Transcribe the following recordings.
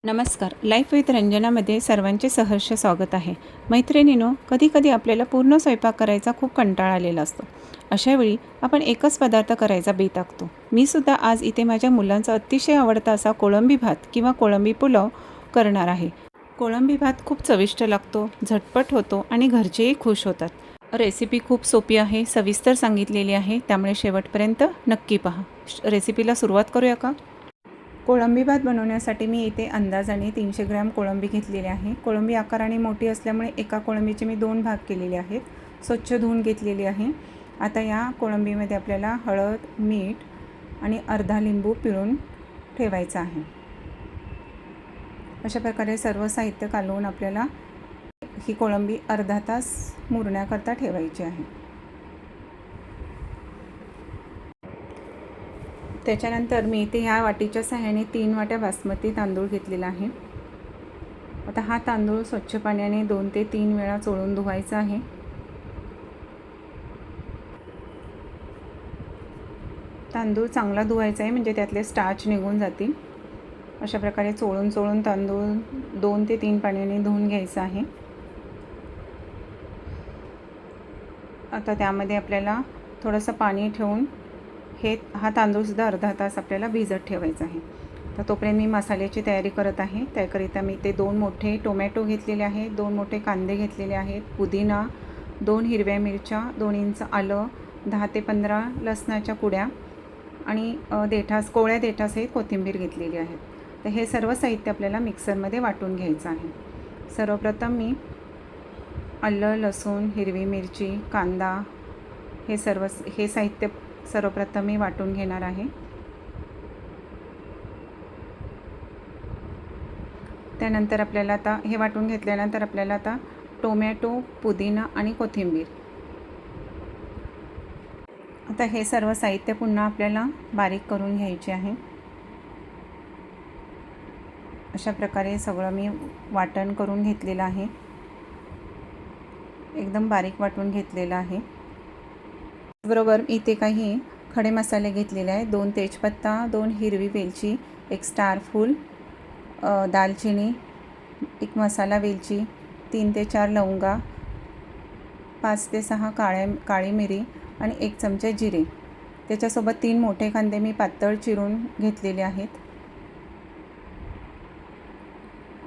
नमस्कार. Life with रंजनामध्ये सर्वांचे सहर्ष स्वागत आहे. मैत्रिणींनो, कधीकधी आपल्याला पूर्ण स्वयंपाक करायचा खूप कंटाळा आलेला असतो. अशावेळी आपण एकच पदार्थ करायचा बेत आखतो. मी सुद्धा आज इथे माझ्या मुलांचा अतिशय आवडता असा कोळंबी भात किंवा कोळंबी पुलाव करणार आहे. कोळंबी भात खूप चविष्ट लागतो, झटपट होतो आणि घरचेही खुश होतात. रेसिपी खूप सोपी आहे, सविस्तर सांगितलेली आहे, त्यामुळे शेवटपर्यंत नक्की पहा. रेसिपीला सुरुवात करूया का? कोळंबी भात बनवण्यासाठी मी इथे अंदाजाने 300 ग्रॅम कोळंबी घेतलेली आहे. कोळंबी आकाराने मोठी असल्यामुळे एका कोळंबीचे मी 2 भाग केलेले आहेत. स्वच्छ धुवून घेतलेली आहे. आता या कोळंबीमध्ये आपल्याला हळद, मीठ आणि अर्धा लिंबू पिळून ठेवायचा आहे. अशा प्रकारे सर्व साहित्य कालवून आपल्याला ही कोळंबी अर्धा तास मुरण्याकरता ठेवायची आहे. त्याच्यानंतर मी इथे ह्या वाटीच्या सहाय्याने 3 वाट्या बासमती तांदूळ घेतलेला आहे. आता हा तांदूळ स्वच्छ पाण्याने 2 ते 3 वेळा चोळून धुवायचा आहे. तांदूळ चांगला धुवायचा आहे, म्हणजे त्यातले स्टार्च निघून जातील. अशा प्रकारे चोळून तांदूळ 2 ते 3 पाण्याने धुवून घ्यायचा आहे. आता त्यामध्ये आपल्याला थोडंसं पाणी ठेवून हा तांदूळसुद्धा अर्धा तास आपल्याला भिजत ठेवायचा आहे. तर तोपर्यंत मी मसाल्याची तयारी करत आहे. त्याकरिता मी ते 2 मोठे टोमॅटो घेतलेले आहेत, 2 मोठे कांदे घेतलेले आहेत, पुदिना, 2 हिरव्या मिरच्या, 2 इंच आलं, 10 ते 15 लसणाच्या कुड्या आणि कोवळ्या देठासहित कोथिंबीर घेतलेली आहे. तर हे सर्व साहित्य आपल्याला मिक्सरमध्ये वाटून घ्यायचं आहे. सर्वप्रथम मी आलं, लसूण, हिरवी मिरची, कांदा हे साहित्य सर्वप्रथम मी वाटून घेणार आहे. त्यानंतर आपल्याला आता हे वाटून घेतल्यानंतर आपल्याला आता टोमॅटो, पुदिना आणि कोथिंबीर, आता हे सर्व साहित्य पुन्हा आपल्याला बारीक करून घ्यायचे आहे. अशा प्रकारे सगळं मी वाटण करून घेतलेलं आहे. एकदम बारीक वाटून घेतलेलं आहे. बरोबर इथे काही खडे मसाले घेतलेले आहेत. 2 तेजपत्ता, 2 हिरवी वेलची, 1 स्टार फूल, दालचिनी, 1 मसाला वेलची, 3 ते 4 लवंगा, 5 ते 6 काळी मिरी आणि 1 चमचा जिरे. त्याच्यासोबत 3 मोठे कांदे मी पातळ चिरून घेतलेले आहेत.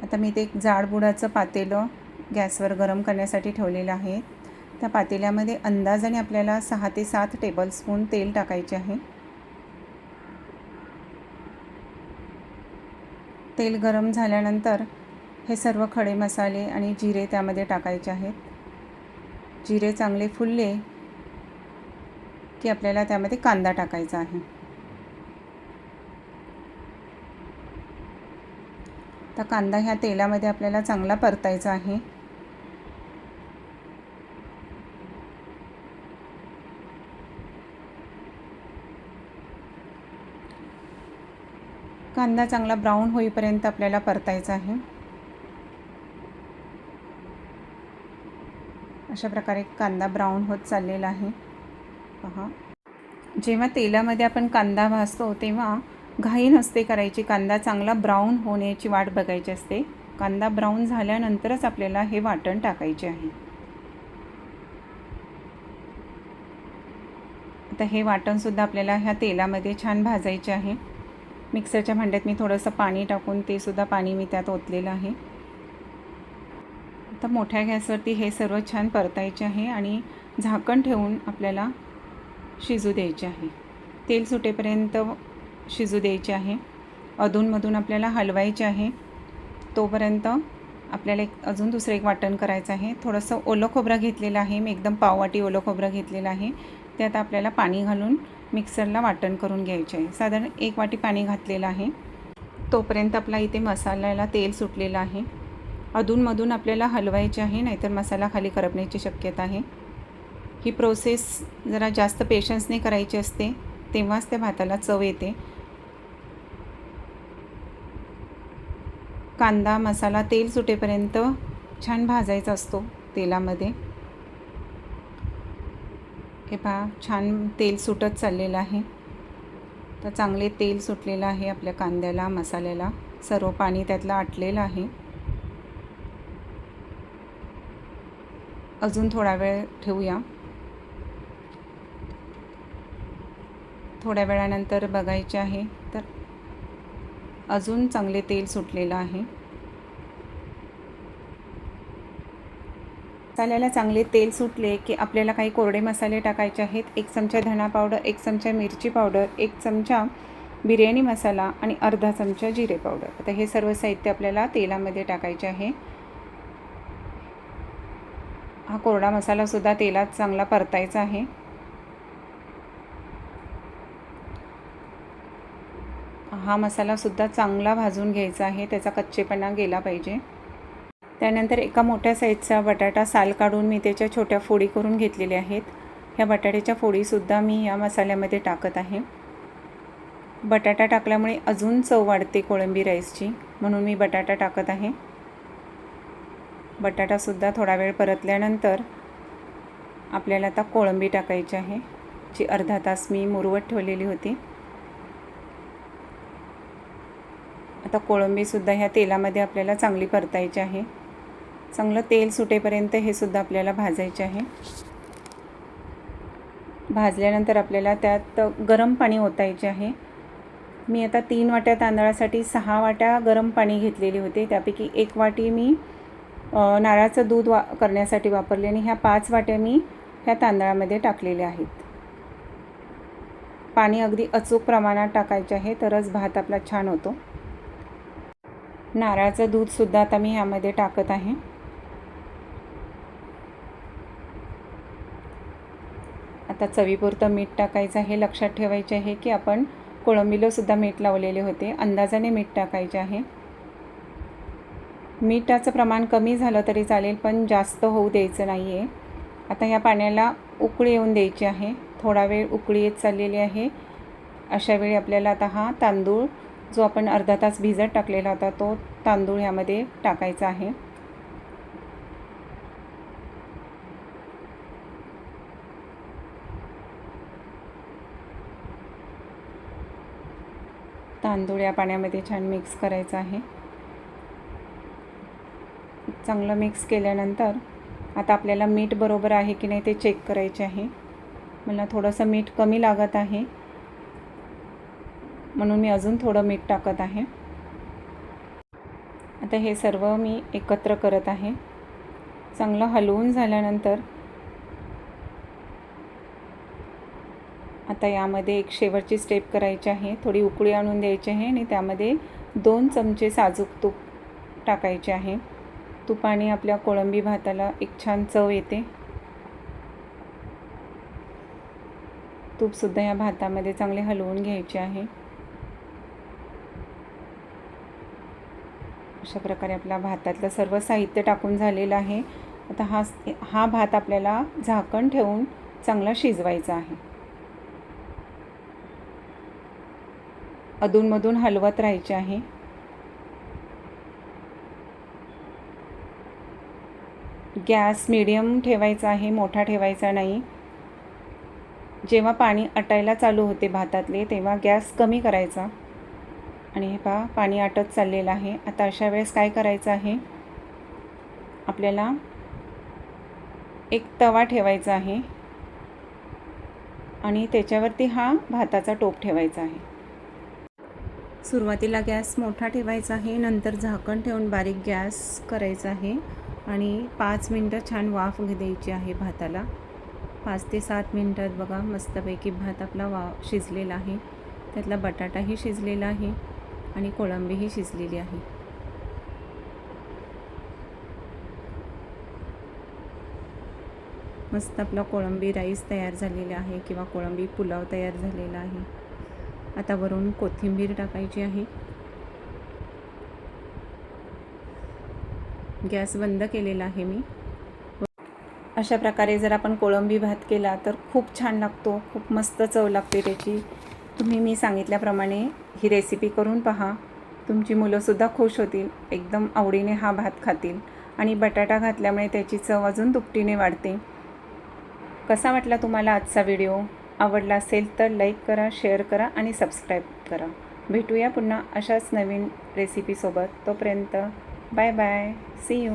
आता मी ते एक जाड बुडाचं पातेलं गॅसवर गरम करण्यासाठी ठेवलेलं आहे. त्या पातेल्यामध्ये अंदाजाने आपल्याला 6 ते 7 टेबलस्पून तेल टाकायचे आहे. तेल गरम झाल्यानंतर हे सर्व खडे मसाले आणि जिरे त्यामध्ये टाकायचे आहेत. जिरे चांगले फुलले की आपल्याला त्यामध्ये कांदा टाकायचा आहे. तर कांदा ह्या तेलामध्ये आपल्याला चांगला परतायचा आहे. कांदा चांगला ब्राऊन होईपर्यंत आपल्याला परतायचा आहे. अशा प्रकारे कांदा ब्राऊन होत चाललेला आहे. पहा, जेव्हा तेलामध्ये आपण कांदा भाजतो तेव्हा घाई नसते करायची. कांदा चांगला ब्राऊन होण्याची वाट बघायची असते. कांदा ब्राऊन झाल्यानंतरच आपल्याला हे वाटण टाकायचे आहे. आता हे वाटणसुद्धा आपल्याला ह्या तेलामध्ये छान भाजायचे आहे. मिक्सरच्या भांड्यात मी थोडंसं पाणी टाकून ते सुद्धा पाणी मी त्यात ओतलेलं आहे. आता मोठ्या गॅसवरती हे सर्व छान परतायचे आहे आणि झाकण ठेवून आपल्याला शिजू द्यायचे आहे. तेल सुटेपर्यंत शिजू द्यायचे आहे. अधूनमधून आपल्याला हलवायचे आहे. तोपर्यंत आपल्याला अजून दुसरं एक वाटण करायचं आहे. थोडंसं ओलं खोबरं घेतलेलं आहे मी, एकदम पाववाटी ओलं खोबरं घेतलेलं आहे. त्यात आपल्याला पाणी घालून मिक्सरला वाटण करून घ्यायचे आहे. साधारण 1 वाटी पाणी घातलेलं आहे. तोपर्यंत आपला इथे मसाल्याला तेल सुटलेलं आहे. अधूनमधून आपल्याला हलवायचे आहे, नाहीतर मसाला खाली करपण्याची शक्यता आहे. ही प्रोसेस जरा जास्त पेशन्सने करायची असते, तेव्हाच त्या भाताला चव येते. कांदा मसाला तेल सुटेपर्यंत छान भाजायचा असतो तेलामध्ये. हे पहा, छान तेल सुटत चाललेलं आहे. तर चांगले तेल सुटलेलं आहे आपल्या कांद्याला, मसाल्याला. सर्व पाणी त्यातलं आटलेलं आहे. अजून थोडा वेळ ठेवूया. थोड्या वेळानंतर बघायचे आहे तर अजून चांगले तेल सुटलेलं आहे. मसाल्याला चांगले तेल सुटले की आपल्याला काही कोरडे मसाले टाकायचे आहेत. 1 चमचा धना पावडर, 1 चमचा मिरची पावडर, 1 चमचा बिर्याणी मसाला आणि अर्धा चमचा जिरे पावडर. आता हे सर्व साहित्य आपल्याला तेलामध्ये टाकायचे आहे. हा कोरडा मसालासुद्धा तेलात चांगला परतायचा आहे. हा मसालासुद्धा चांगला भाजून घ्यायचा आहे, त्याचा कच्चेपणा गेला पाहिजे. त्यानंतर एका मोठ्या साईजचा बटाटा साल काढून मी त्याच्या छोट्या फोडी करून घेतलेल्या आहेत. ह्या बटाट्याच्या फोडीसुद्धा मी या मसाल्यामध्ये टाकत आहे. बटाटा टाकल्यामुळे अजून चव वाढते कोळंबी राईसची, म्हणून मी बटाटा टाकत आहे. बटाटासुद्धा थोडा वेळ परतल्यानंतर आपल्याला आता कोळंबी टाकायची आहे, जी अर्धा तास मी मुरवत ठेवलेली होती. आता कोळंबीसुद्धा ह्या तेलामध्ये आपल्याला चांगली परतायची आहे. चांगलं तेल सुटेपर्यंत हे सुद्धा आपल्याला भाजायचे आहे. भाजल्यानंतर आपल्याला त्यात गरम पाणी ओतायचे आहे. मी आता 3 वाट्या तांदळासाठी 6 वाट्या गरम पाणी घेतलेली होते. त्यापैकी 1 वाटी मी नारळाचं दूध करण्यासाठी वापरले आणि ह्या 5 वाट्या मी ह्या तांदळामध्ये टाकलेल्या आहेत. पाणी अगदी अचूक प्रमाणात टाकायचे आहे, तरच भात आपला छान होतो. नारळाचं दूधसुद्धा आता मी ह्यामध्ये टाकत आहे. आता चवीपुरतं मीठ टाकायचं आहे. लक्षात ठेवायचे आहे की आपण कोळंबीलासुद्धा मीठ लावलेले होते. अंदाजाने मीठ टाकायचे आहे. मिठाचं प्रमाण कमी झालं तरी चालेल, पण जास्त होऊ द्यायचं नाही आहे. आता ह्या पाण्याला उकळी येऊन द्यायची आहे. थोडा वेळ उकळी येत चाललेली आहे. अशा वेळी आपल्याला आता हा तांदूळ जो आपण अर्धा तास भिजत टाकलेला होता तो तांदूळ ह्यामध्ये टाकायचा आहे. तांदूळ या पाण्यामध्ये छान मिक्स करायचं आहे. चांगलं मिक्स केल्यानंतर आता आपल्याला मीठ बरोबर आहे की नाही ते चेक करायचे आहे. मला थोडंसं मीठ कमी लागत आहे, म्हणून मी अजून थोडं मीठ टाकत आहे. आता हे सर्व मी एकत्र करत आहे. चांगलं हलवून झाल्यानंतर आता यामध्ये एक शेवटची स्टेप करायची आहे. थोडी उकळी आणून द्यायची आहे आणि त्यामध्ये 2 चमचे साजूक तूप टाकायचे आहे. तुपाने आपल्या कोळंबी भाताला एक छान चव येते. तूपसुद्धा या भातामध्ये चांगले हलवून घ्यायचे आहे. अशा प्रकारे आपल्या भातातलं सर्व साहित्य टाकून झालेलं आहे. आता हा भात आपल्याला झाकण ठेवून चांगला शिजवायचा आहे. अधूनमधून हलवत राहायचे आहे. गॅस मीडियम ठेवायचा आहे, मोठा ठेवायचा नाही. जेव्हा पाणी आटायला चालू होते भातातले तेव्हा गॅस कमी करायचा. आणि हे पहा पाणी आटत चाललेलं आहे. आता अशा वेळेस काय करायचं आहे, आपल्याला एक तवा ठेवायचा आहे आणि त्याच्यावरती हा भाताचा टोप ठेवायचा आहे. सुरुवातीला गॅस मोठा ठेवायचा आहे, नंतर झाकण ठेवून बारीक गॅस करायचा आहे आणि 5 मिनटं छान वाफ द्यायची आहे भाताला. 5 ते 7 मिनटात बघा मस्तपैकी भात आपला शिजलेला आहे. त्यातला बटाटाही शिजलेला आहे आणि कोळंबीही शिजलेली आहे. मस्त आपला कोळंबी राईस तयार झालेला आहे किंवा कोळंबी पुलाव तयार झालेला आहे. आता वरून कोथिंबीर टाकायची आहे. गॅस बंद केलेला आहे मी. अशा प्रकारे जर आपण कोळंबी भात केला तर खूप छान लागतो, खूप मस्त चव लागते त्याची. तुम्ही मी सांगितल्याप्रमाणे ही रेसिपी करून पहा. तुमची मुलंसुद्धा खुश होतील, एकदम आवडीने हा भात खातील आणि बटाटा घातल्यामुळे त्याची चव अजून दुपटीने वाढते. कसा वाटला तुम्हाला आजचा व्हिडिओ? आवडला असेल तर लाईक करा, शेअर करा आणि सबस्क्राईब करा. भेटूया पुन्हा अशाच नवीन रेसिपीसोबत. तोपर्यंत बाय बाय. C you.